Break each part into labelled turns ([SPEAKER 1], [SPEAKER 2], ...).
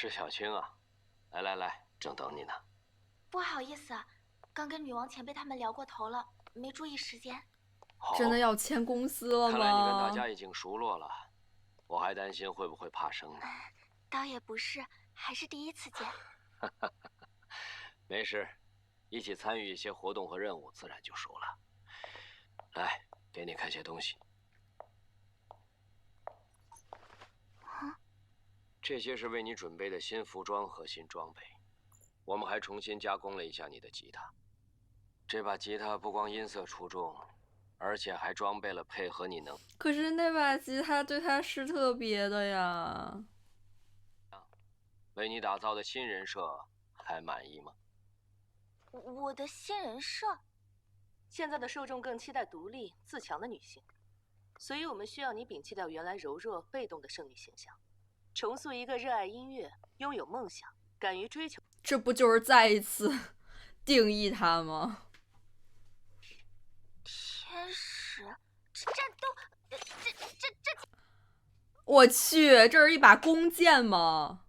[SPEAKER 1] 是小青啊，来来来，正等你呢。
[SPEAKER 2] 不好意思，刚跟女王前辈他们聊过头了，没注意时间。
[SPEAKER 3] 真的要签公司了吗？
[SPEAKER 1] 看来你跟大家已经熟络了，我还担心会不会怕生呢。
[SPEAKER 2] 倒也不是，还是第一次见。
[SPEAKER 1] 没事，一起参与一些活动和任务，自然就熟了。来，给你看些东西。这些是为你准备的新服装和新装备，我们还重新加工了一下你的吉他。这把吉他不光音色出众，而且还装备了配合你能。
[SPEAKER 3] 可是那把吉他对他是特别的呀。
[SPEAKER 1] 为你打造的新人设还满意吗？
[SPEAKER 2] 我的新人设？
[SPEAKER 4] 现在的受众更期待独立自强的女性，所以我们需要你摒弃掉原来柔弱被动的剩女形象，重塑一个热爱音乐、拥有梦想、敢于追求。
[SPEAKER 3] 这不就是再一次定义他吗？
[SPEAKER 2] 天使战斗，这，
[SPEAKER 3] 我去，这是一把弓箭吗？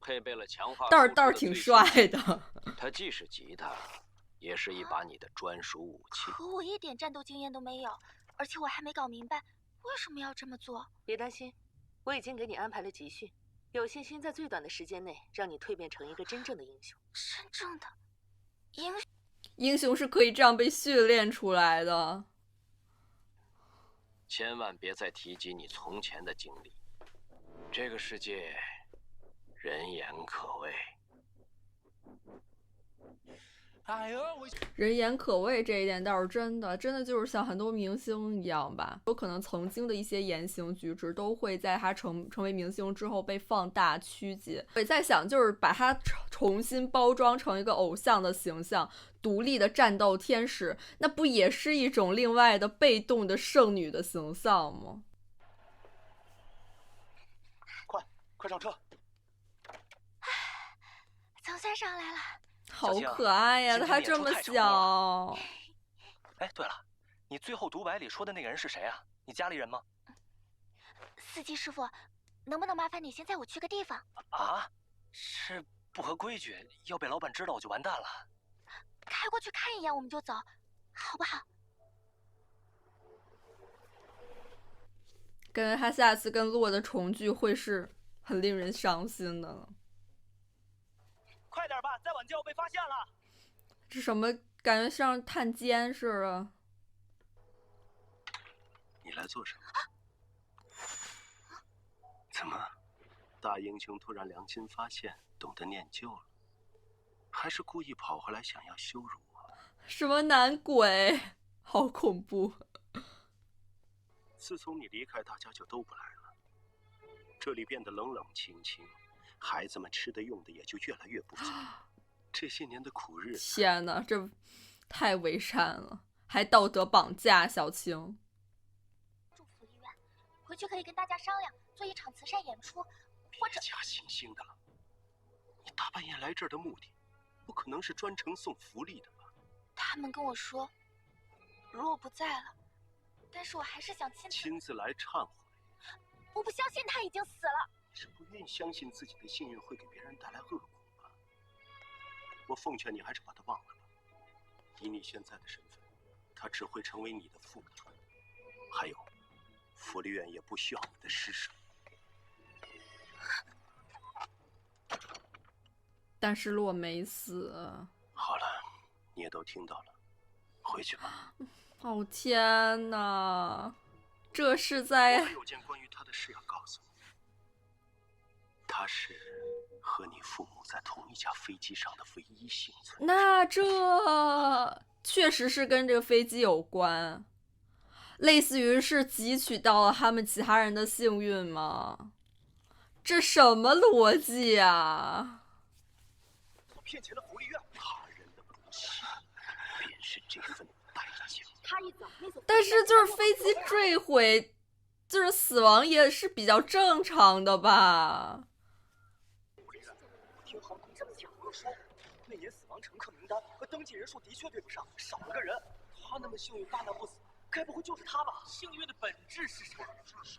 [SPEAKER 1] 配备了强化，
[SPEAKER 3] 倒是挺帅的。
[SPEAKER 1] 它既是吉他，也是一把你的专属武器。
[SPEAKER 2] 可我一点战斗经验都没有，而且我还没搞明白为什么要这么做。
[SPEAKER 4] 别担心，我已经给你安排了集训，有信心在最短的时间内让你蜕变成一个真正的英雄。
[SPEAKER 2] 真正的
[SPEAKER 3] 英雄是可以这样被训练出来的。
[SPEAKER 1] 千万别再提及你从前的经历，这个世界人言可畏。
[SPEAKER 3] 人言可畏这一点倒是真的就是像很多明星一样吧，有可能曾经的一些言行举止都会在他成为明星之后被放大曲解。我在想，就是把他重新包装成一个偶像的形象，独立的战斗天使，那不也是一种另外的被动的圣女的形象吗？
[SPEAKER 5] 快上车！
[SPEAKER 2] 总算上来了。
[SPEAKER 3] 好可爱呀，他这么小。
[SPEAKER 5] 哎，对了，你最后独白里说的那个人是谁啊？你家里人吗？
[SPEAKER 2] 司机师傅，能不能麻烦你先载我去个地方？
[SPEAKER 5] 啊？是不合规矩，要被老板知道我就完蛋了。
[SPEAKER 2] 开过去看一眼我们就走，好不好？
[SPEAKER 3] 感觉他下次跟洛的重聚会是很令人伤心的了。
[SPEAKER 5] 快点吧，再晚就要被发现了。
[SPEAKER 3] 这什么感觉像探监似的？
[SPEAKER 6] 你来做什么？怎么，大英雄突然良心发现，懂得念旧了？还是故意跑回来想要羞辱我？
[SPEAKER 3] 什么男鬼？好恐怖！
[SPEAKER 6] 自从你离开，大家就都不来了，这里变得冷冷清清。孩子们吃的用的也就越来越不足，这些年的苦日子，
[SPEAKER 3] 天哪，这太伪善了，还道德绑架小青。
[SPEAKER 2] 住福利院，回去可以跟大家商量，做一场慈善演出，或者
[SPEAKER 6] 别假惺惺的了。你大半夜来这儿的目的，不可能是专程送福利的吧？
[SPEAKER 2] 他们跟我说，若不在了，但是我还是想
[SPEAKER 6] 亲自来忏悔。
[SPEAKER 2] 我不相信他已经死了。
[SPEAKER 6] 你是不愿意相信自己的幸运会给别人带来恶果吧？我奉劝你还是把他忘了吧。以你现在的身份，他只会成为你的负担。还有，福利院也不需要你的施舍。
[SPEAKER 3] 但是洛没死。
[SPEAKER 6] 好了，你也都听到了，回去吧。
[SPEAKER 3] 哦天哪，这是在……
[SPEAKER 6] 我还有件关于他的事要告诉你。他是和你父母在同一架飞机上的唯一幸存者。
[SPEAKER 3] 那这确实是跟这个飞机有关，类似于是汲取到了他们其他人的幸运吗？这什么逻辑啊？
[SPEAKER 6] 骗钱的福利院，他人的不幸便是这份代价。
[SPEAKER 3] 但是就是飞机坠毁，就是死亡也是比较正常的吧？
[SPEAKER 5] 听航空公司讲过说，那年死亡乘客名单和登记人数的确对不上，少了个人。他那么幸运大难不死，该不会就是他吧？幸运的本质是什么？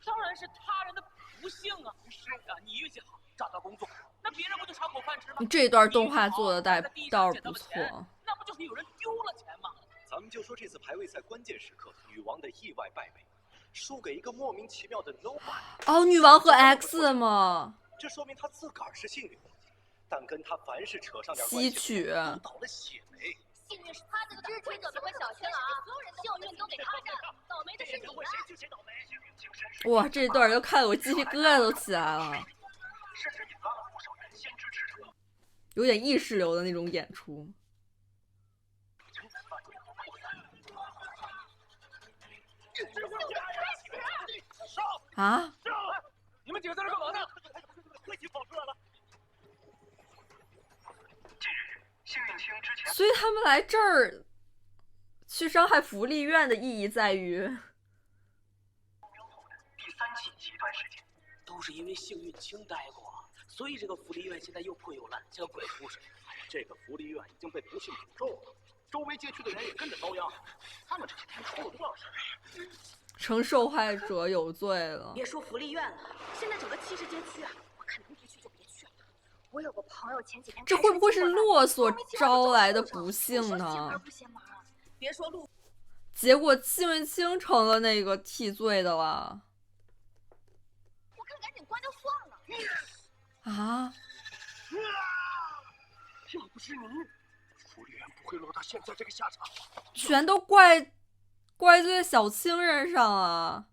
[SPEAKER 5] 当然是他人的不幸啊！是啊，你运气好，找到工作，那别人不就插口饭吃吗？
[SPEAKER 3] 你这段动画做的倒是不错。
[SPEAKER 5] 那不就是有人丢了钱吗？
[SPEAKER 7] 咱们就说这次排位赛关键时刻，女王的意外败北，输给一个莫名其妙的 Nobody。
[SPEAKER 3] 哦，女王和 X 吗？
[SPEAKER 7] 这说明她自个儿是幸运的，但跟她凡是扯上点
[SPEAKER 3] 吸取
[SPEAKER 7] 都倒了血霉。
[SPEAKER 2] 幸运是他的，知亏者别会小心了啊！所有人的幸运都给他占了，倒霉的是你们。
[SPEAKER 3] 哇，这段又看得我鸡皮疙瘩都起来了，有点意识流的那种演出。啊！
[SPEAKER 5] 你们几个在这干嘛呢？
[SPEAKER 7] 快起跑出来了！
[SPEAKER 3] 所以他们来这儿去伤害福利院的意义在于，
[SPEAKER 5] 第3起极端事件都是因为幸运清待过，所以这个福利院现在又破又烂，像个鬼故事。
[SPEAKER 6] 这个福利院已经被不幸诅咒了，周围街区的人也跟着遭殃。他们这些天出了多少事？
[SPEAKER 3] 成受害者有罪了。
[SPEAKER 4] 别说福利院了，现在整个70街区啊，我看能别去就别去了。
[SPEAKER 2] 我有个朋友前几天
[SPEAKER 3] 这会不会是洛所招来的不幸呢？
[SPEAKER 4] 别说路，
[SPEAKER 3] 结果幸运星成了那个替罪的了。
[SPEAKER 2] 我看赶紧关就算了。
[SPEAKER 3] 啊！
[SPEAKER 6] 要不是你，福利院不会落到现在这个下场。
[SPEAKER 3] 全都怪罪在小青人上啊！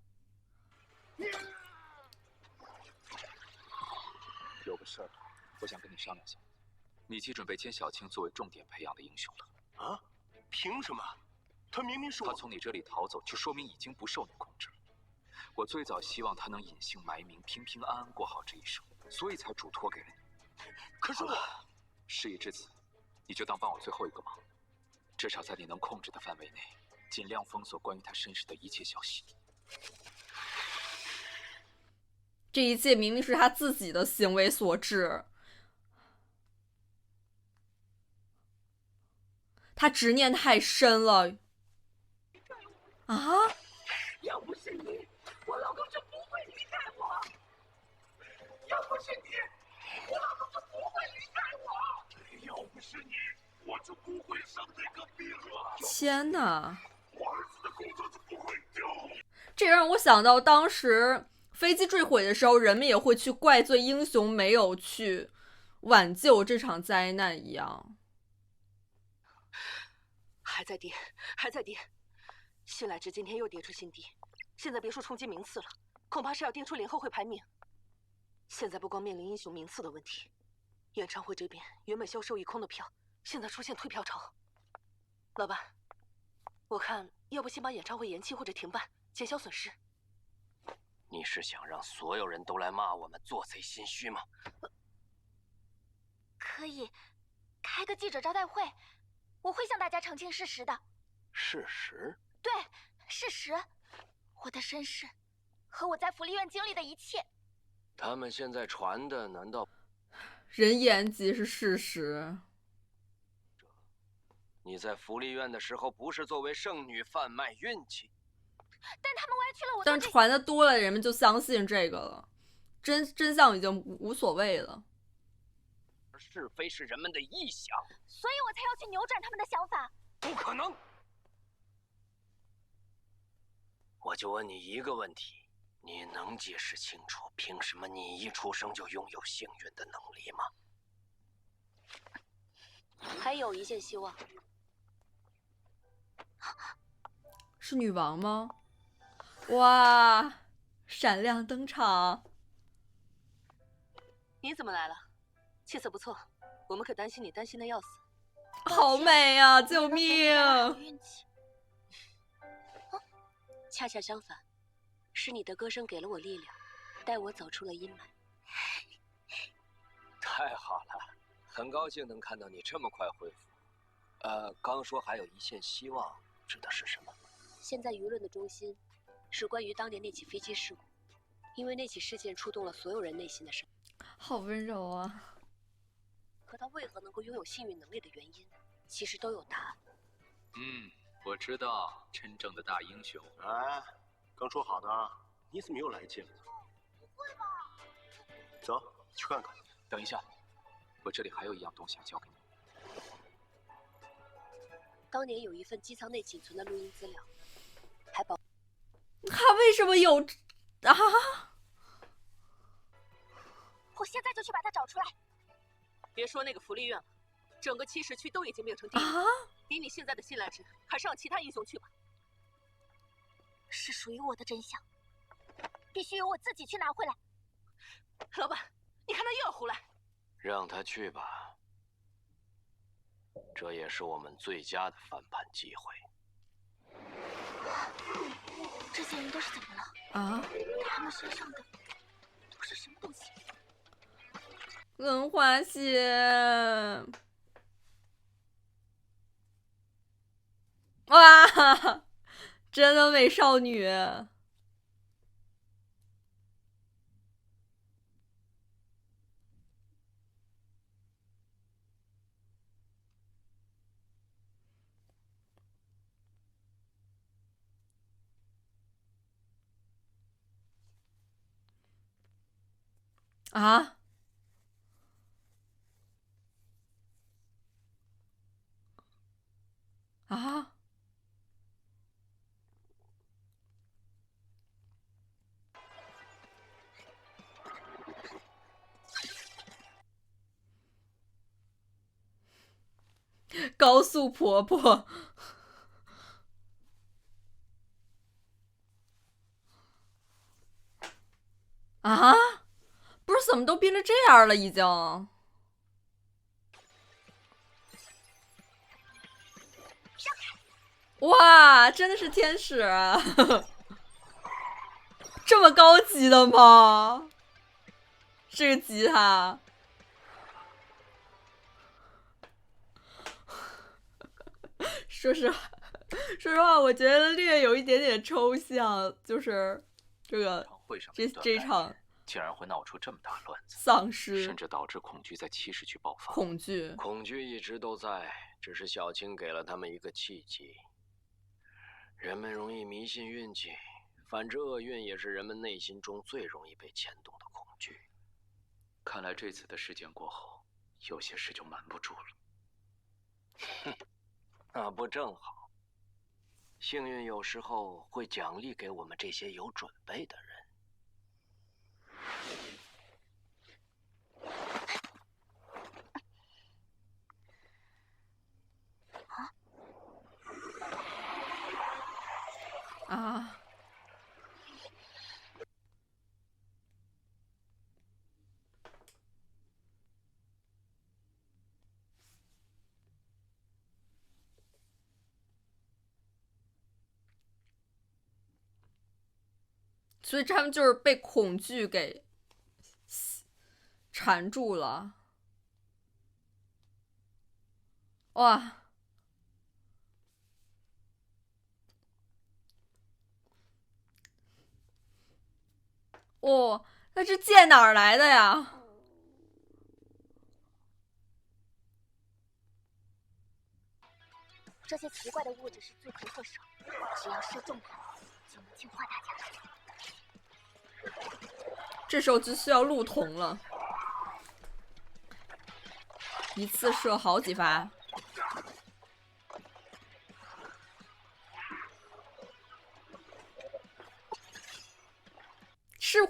[SPEAKER 8] 有个事儿，我想跟你商量下。你既准备签小青作为重点培养的英雄了。
[SPEAKER 6] 啊？凭什么？他明明是我。
[SPEAKER 8] 他从你这里逃走，就说明已经不受你控制了。我最早希望他能隐姓埋名，平平安安过好这一生，所以才嘱托给了你。
[SPEAKER 6] 可是我，
[SPEAKER 8] 事已至此，你就当帮我最后一个忙，至少在你能控制的范围内，尽量封锁关于他身世的一切消息。
[SPEAKER 3] 这一切明明是他自己的行为所致，他执念太深了。啊！
[SPEAKER 5] 要不是你，我老公就不会离开我。要不是你，我老公就不会离开我。要不是你，我就不会生这个病了。
[SPEAKER 3] 天哪！
[SPEAKER 5] 我儿子的工作就不会丢。
[SPEAKER 3] 这让我想到当时飞机坠毁的时候，人们也会去怪罪英雄没有去挽救这场灾难一样。
[SPEAKER 4] 还在跌，还在跌。新来值今天又跌出新低，现在别说冲击名次了，恐怕是要跌出联合会排名。现在不光面临英雄名次的问题，演唱会这边原本销售一空的票，现在出现退票潮。老板，我看要不先把演唱会延期或者停办，减小损失。
[SPEAKER 1] 你是想让所有人都来骂我们做贼心虚吗？
[SPEAKER 2] 可以开个记者招待会，我会向大家澄清事实的。
[SPEAKER 1] 事实？
[SPEAKER 2] 对，事实，我的身世和我在福利院经历的一切。
[SPEAKER 1] 他们现在传的难道
[SPEAKER 3] 人言即是事实？
[SPEAKER 1] 你在福利院的时候不是作为圣女贩卖运气？
[SPEAKER 2] 但他们歪曲了我。
[SPEAKER 3] 但传的多了，人们就相信这个了，真相已经无所谓了。
[SPEAKER 1] 是非是人们的臆想，
[SPEAKER 2] 所以我才要去扭转他们的想法。
[SPEAKER 1] 不可能！我就问你一个问题，你能解释清楚，凭什么你一出生就拥有幸运的能力吗？
[SPEAKER 2] 还有一线希望。
[SPEAKER 3] 是女王吗？哇，闪亮登场！
[SPEAKER 4] 你怎么来了？气色不错，我们可担心你担心的要死。
[SPEAKER 3] 好美啊！救命！
[SPEAKER 2] 运气。
[SPEAKER 9] 恰恰相反，是你的歌声给了我力量，带我走出了阴霾。
[SPEAKER 1] 太好了，很高兴能看到你这么快恢复。刚说还有一线希望，指的是什么？
[SPEAKER 9] 现在舆论的中心是关于当年那起飞机事故，因为那起事件触动了所有人内心的声音。
[SPEAKER 3] 好温柔啊！
[SPEAKER 9] 可他为何能够拥有幸运能力的原因，其实都有答案。
[SPEAKER 8] 我知道，真正的大英雄。
[SPEAKER 6] 哎，刚说好的，你怎么又来劲了？
[SPEAKER 2] 不会吧？
[SPEAKER 6] 走，去看看。
[SPEAKER 8] 等一下，我这里还有一样东西要交给你。
[SPEAKER 9] 当年有一份机舱内仅存的录音资料，还保。
[SPEAKER 3] 他为什么有啊？
[SPEAKER 2] 我现在就去把它找出来。
[SPEAKER 4] 别说那个福利院了，整个70区都已经变成地狱。以你现在的信赖值，还是让其他英雄去吧。
[SPEAKER 2] 是属于我的真相，必须由我自己去拿回来。
[SPEAKER 4] 老板，你看他又要胡来。
[SPEAKER 1] 让他去吧，这也是我们最佳的翻盘机会。
[SPEAKER 2] 这些人都是怎么了？
[SPEAKER 3] 啊？
[SPEAKER 2] 他们身上的都是什么东西？
[SPEAKER 3] 轮滑鞋。哇，真的美少女。啊？啊？高速婆婆。啊？不是，怎么都变成这样了已经？哇，真的是天使啊！这么高级的吗？这个吉他。说实话，我觉得略有一点点抽象，就是这个这场
[SPEAKER 8] 竟然会闹出这么大乱子，
[SPEAKER 3] 丧尸，
[SPEAKER 8] 甚至导致恐惧在70区爆发。
[SPEAKER 3] 恐惧
[SPEAKER 1] 一直都在，只是小青给了他们一个契机。人们容易迷信运气，反之厄运也是人们内心中最容易被牵动的恐惧。
[SPEAKER 8] 看来这次的事件过后，有些事就瞒不住了。
[SPEAKER 1] 哼。那不正好？幸运有时候会奖励给我们这些有准备的人。
[SPEAKER 3] 啊！所以他们就是被恐惧给缠住了。哇！哦，那这剑哪儿来的呀？
[SPEAKER 2] 这些奇怪的物质是罪魁祸首，只要射中它，就能净化大家。
[SPEAKER 3] 这时候就需要路童了，一次射好几发。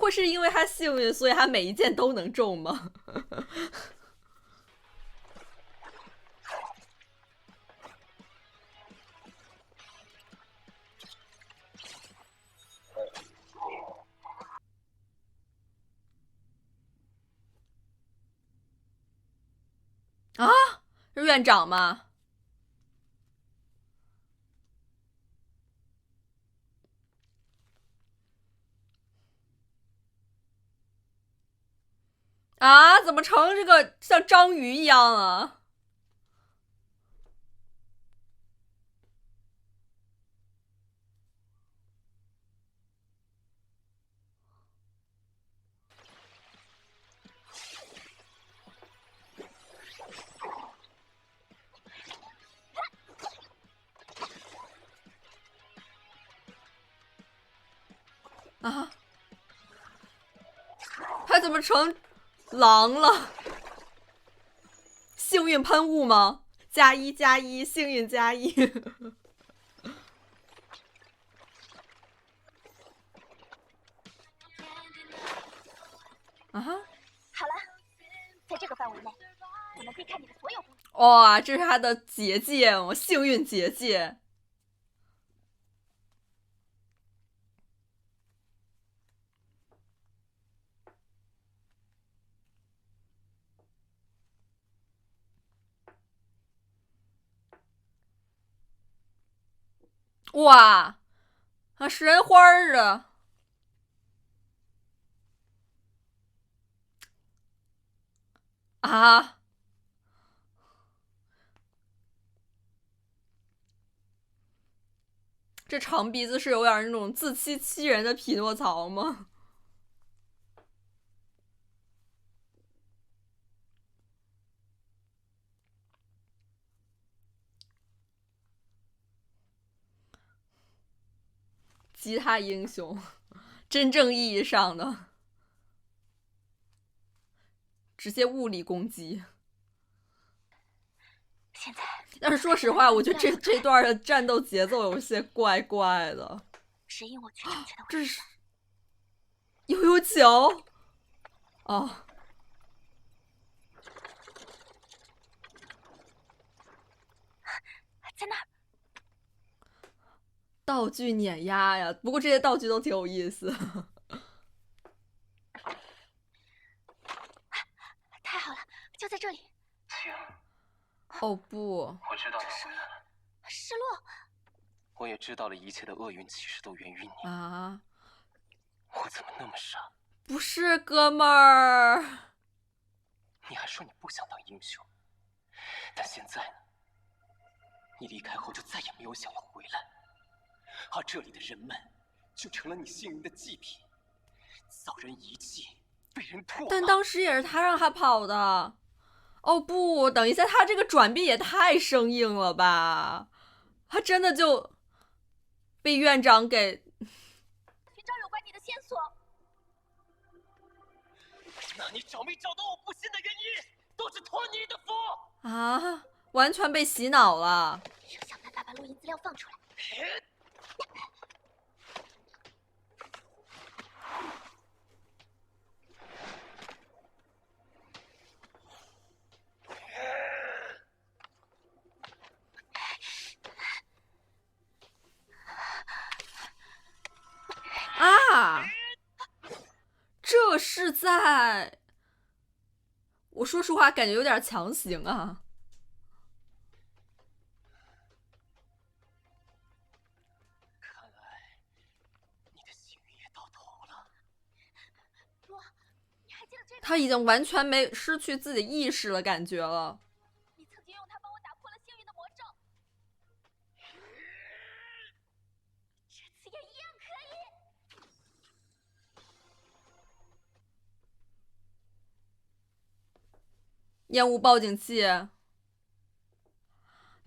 [SPEAKER 3] 会是因为他幸运，所以他每一箭都能中吗？啊，是院长吗？啊，怎么成这个像章鱼一样啊？啊，他怎么成狼了。幸运喷雾吗？+1+1，幸运+1。啊哈！
[SPEAKER 2] 好了，在这个范围内，我们可以看你的所有工作。
[SPEAKER 3] 哇，这是他的结界哦，幸运结界。哇，啊，食人花儿啊！啊！这长鼻子是有点那种自欺欺人的匹诺曹吗？吉他英雄，真正意义上的直接物理攻击。
[SPEAKER 2] 现在，
[SPEAKER 3] 但是说实话，我觉得这段的战斗节奏有些怪怪的。
[SPEAKER 2] 指引我去正确的位置。
[SPEAKER 3] 这是悠悠球哦。
[SPEAKER 2] 在那儿。
[SPEAKER 3] 道具碾压呀，不过这些道具都挺有意思。
[SPEAKER 2] 太好了，就在这里。
[SPEAKER 3] 哦不，
[SPEAKER 6] 我知道你回来了。
[SPEAKER 2] 失落。
[SPEAKER 6] 我也知道了一切的厄运其实都源于你。
[SPEAKER 3] 啊！
[SPEAKER 6] 我怎么那么傻？
[SPEAKER 3] 不是，哥们儿。
[SPEAKER 6] 你还说你不想当英雄，但现在呢？你离开后就再也没有想要回来，而这里的人们就成了你幸运的祭品，遭人遗弃，被人唾骂。
[SPEAKER 3] 但当时也是他让他跑的。哦不，等一下，他这个转变也太生硬了吧？他真的就被院长给
[SPEAKER 2] 寻找有关你的线索。
[SPEAKER 6] 那你找没找到我不信的原因，都是托你的福
[SPEAKER 3] 啊！完全被洗脑了。
[SPEAKER 2] 要想办法把录音资料放出来。
[SPEAKER 3] 啊！这是在……我说实话，感觉有点强行啊。
[SPEAKER 6] 看来你的幸运也到头了。
[SPEAKER 2] 洛，你还记得这个？
[SPEAKER 3] 他已经完全没失去自己意识了，感觉了。
[SPEAKER 2] 你曾经用它帮我打破了幸运的魔咒，这次也一样可以。
[SPEAKER 3] 烟雾报警器！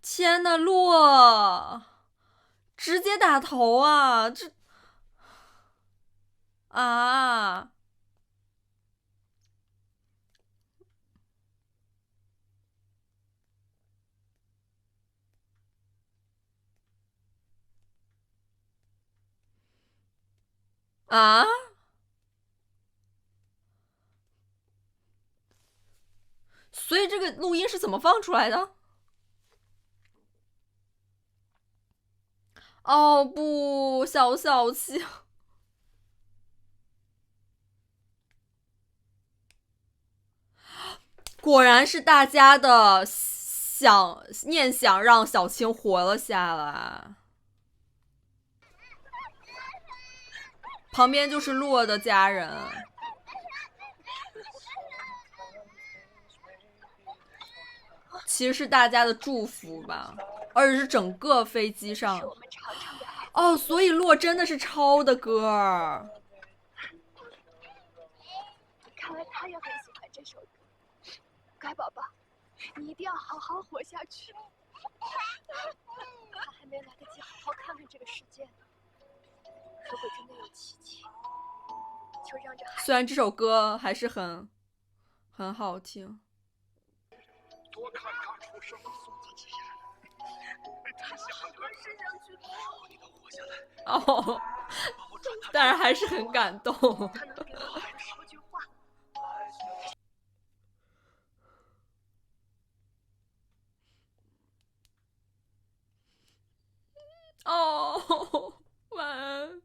[SPEAKER 3] 天呐，洛，直接打头啊！这啊！啊！所以这个录音是怎么放出来的？哦不，小小气！果然是大家的念想让小青活了下来。旁边就是洛的家人。其实是大家的祝福吧，而且是整个飞机上。哦，所以洛真的是超的歌儿。
[SPEAKER 10] 看来他也很喜欢这首歌。乖宝宝，你一定要好好活下去。他还没来得及好好看看这个世界呢。如果真的有奇迹，就让这……
[SPEAKER 3] 虽然这首歌还是很很好听。
[SPEAKER 5] 多看看出生的宋子琪，太像了。你能活下来？
[SPEAKER 3] 哦，但是还是很感动。
[SPEAKER 10] 他能给我说句话。
[SPEAKER 3] 哦，晚安。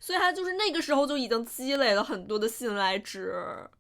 [SPEAKER 3] 所以他就是那个时候就已经积累了很多的信赖值。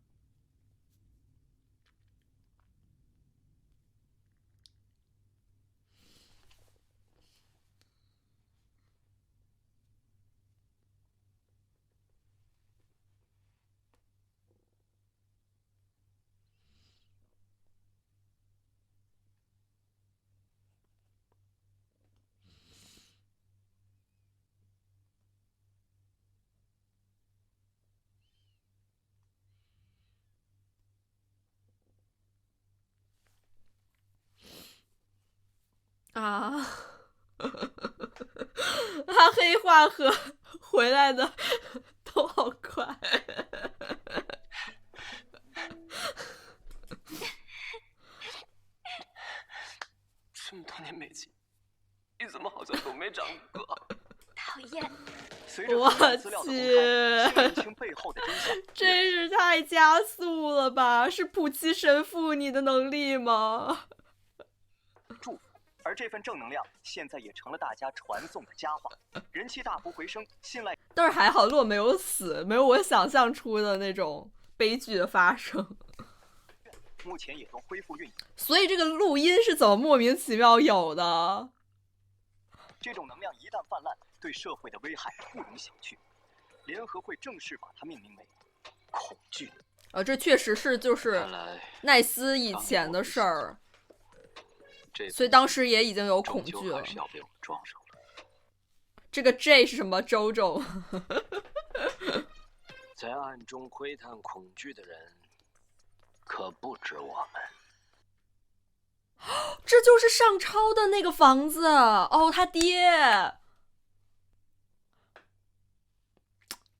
[SPEAKER 3] 啊，他黑化和回来的都好快。
[SPEAKER 6] 这么多年没见，你怎么好像都没长个？
[SPEAKER 2] 讨厌！
[SPEAKER 3] 我去，
[SPEAKER 7] 背后的真相，
[SPEAKER 3] 真是太加速了吧？是普奇神父你的能力吗？
[SPEAKER 7] 祝福。而这份正能量现在也成了大家传颂的佳话，人气大幅回升，信赖。
[SPEAKER 3] 但是还好洛没有死，没有我想象出的那种悲剧的发生。
[SPEAKER 7] 目前也都恢复运营。
[SPEAKER 3] 所以这个录音是怎么莫名其妙有的？
[SPEAKER 7] 这种能量一旦泛滥，对社会的危害不容小觑。联合会正式把它命名为恐惧。
[SPEAKER 3] 这确实是就是奈斯以前的事儿，所以当时也已经有恐惧了。这个 J 是什么 ？JoJo
[SPEAKER 1] 在暗中窥探恐惧的人可不止我们。
[SPEAKER 3] 这就是上超的那个房子哦，他爹！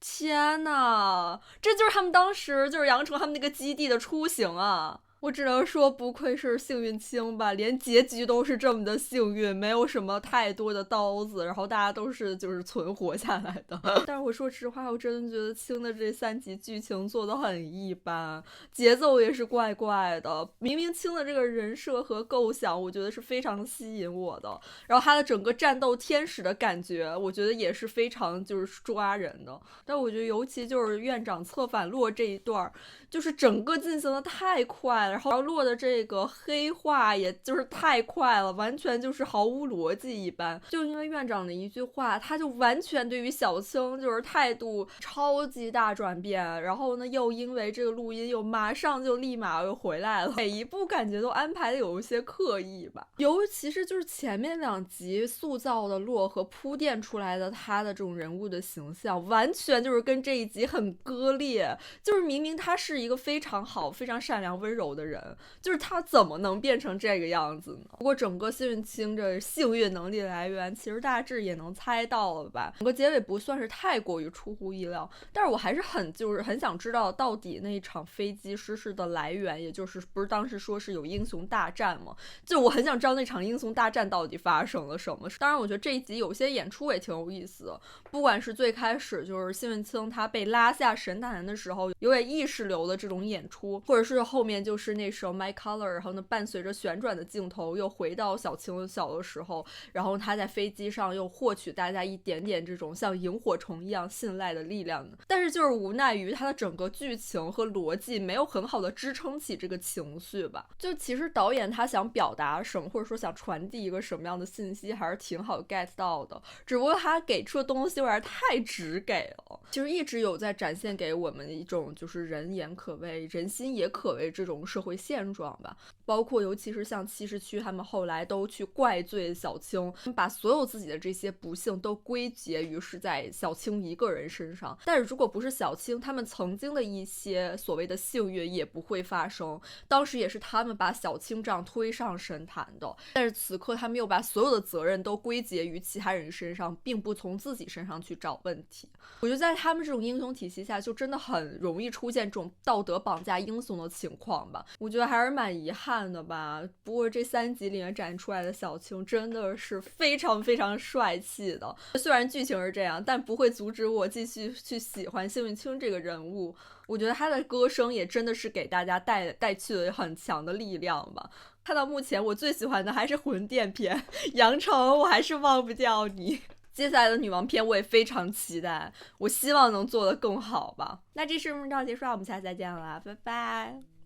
[SPEAKER 3] 天哪，这就是他们当时就是杨成他们那个基地的雏形啊！我只能说不愧是幸运青吧，连结局都是这么的幸运，没有什么太多的刀子，然后大家都是就是存活下来的。但是我说实话，我真的觉得青的这3集剧情做得很一般，节奏也是怪怪的。明明青的这个人设和构想，我觉得是非常吸引我的，然后他的整个战斗天使的感觉，我觉得也是非常就是抓人的。但我觉得尤其就是院长策反洛这一段，就是整个进行的太快了。然后洛的这个黑化也就是太快了，完全就是毫无逻辑一般。就因为院长的一句话，他就完全对于小青就是态度超级大转变。然后呢，又因为这个录音又马上就立马又回来了，每一步感觉都安排的有一些刻意吧。尤其是就是前面2集塑造的洛和铺垫出来的他的这种人物的形象，完全就是跟这一集很割裂。就是明明他是一个非常好、非常善良、温柔的人，就是他怎么能变成这个样子呢？不过整个幸运青这幸运能力来源，其实大致也能猜到了吧。整个结尾不算是太过于出乎意料，但是我还是很想知道到底那一场飞机失事的来源，也就是不是当时说是有英雄大战吗？就我很想知道那场英雄大战到底发生了什么。当然，我觉得这一集有些演出也挺有意思的，不管是最开始就是幸运青他被拉下神坛的时候，有点意识流的这种演出，或者是后面就是那首 My Color， 然后呢伴随着旋转的镜头又回到小青小的时候，然后他在飞机上又获取大家一点点这种像萤火虫一样信赖的力量。但是就是无奈于他的整个剧情和逻辑没有很好的支撑起这个情绪吧。就其实导演他想表达什么，或者说想传递一个什么样的信息，还是挺好 get 到的，只不过他给出的东西有点太直给了。其实一直有在展现给我们一种就是人言可畏人心也可畏这种社社会现状吧。包括尤其是像七十区他们后来都去怪罪小青，把所有自己的这些不幸都归结于是在小青一个人身上。但是如果不是小青，他们曾经的一些所谓的幸运也不会发生，当时也是他们把小青这样推上神坛的，但是此刻他们又把所有的责任都归结于其他人身上，并不从自己身上去找问题。我觉得在他们这种英雄体系下，就真的很容易出现这种道德绑架英雄的情况吧。我觉得还是蛮遗憾的吧。不过这3集里面展出来的小青真的是非常非常帅气的，虽然剧情是这样，但不会阻止我继续去喜欢幸运青这个人物。我觉得他的歌声也真的是给大家带去了很强的力量吧。看到目前我最喜欢的还是魂殿篇，杨成我还是忘不掉你。接下来的女王篇我也非常期待，我希望能做得更好吧。那这视频到结束了，我们下次再见了，拜拜。